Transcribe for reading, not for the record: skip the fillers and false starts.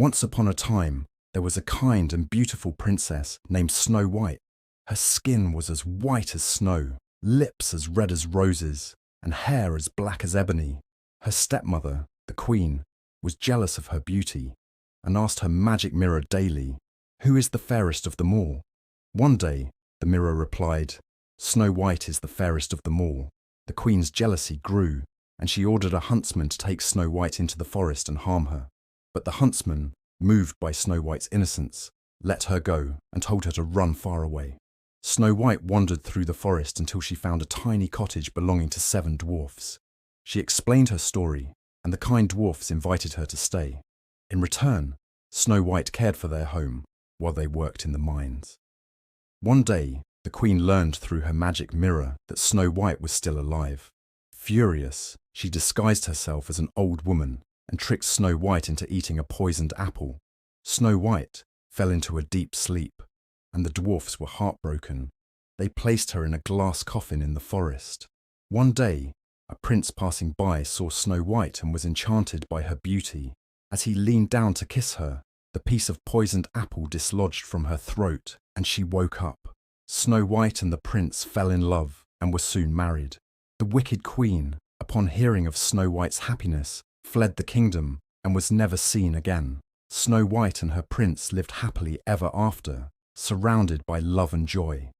Once upon a time, there was a kind and beautiful princess named Snow White. Her skin was as white as snow, lips as red as roses, and hair as black as ebony. Her stepmother, the queen, was jealous of her beauty and asked her magic mirror daily, "Who is the fairest of them all?" One day, the mirror replied, "Snow White is the fairest of them all." The queen's jealousy grew, and she ordered a huntsman to take Snow White into the forest and harm her. But the huntsman, moved by Snow White's innocence, let her go and told her to run far away. Snow White wandered through the forest until she found a tiny cottage belonging to 7 dwarfs. She explained her story, and the kind dwarfs invited her to stay. In return, Snow White cared for their home while they worked in the mines. One day, the queen learned through her magic mirror that Snow White was still alive. Furious, she disguised herself as an old woman and tricked Snow White into eating a poisoned apple. Snow White fell into a deep sleep, and the dwarfs were heartbroken. They placed her in a glass coffin in the forest. One day, a prince passing by saw Snow White and was enchanted by her beauty. As he leaned down to kiss her, the piece of poisoned apple dislodged from her throat, and she woke up. Snow White and the prince fell in love and were soon married. The wicked queen, upon hearing of Snow White's happiness, fled the kingdom and was never seen again. Snow White and her prince lived happily ever after, surrounded by love and joy.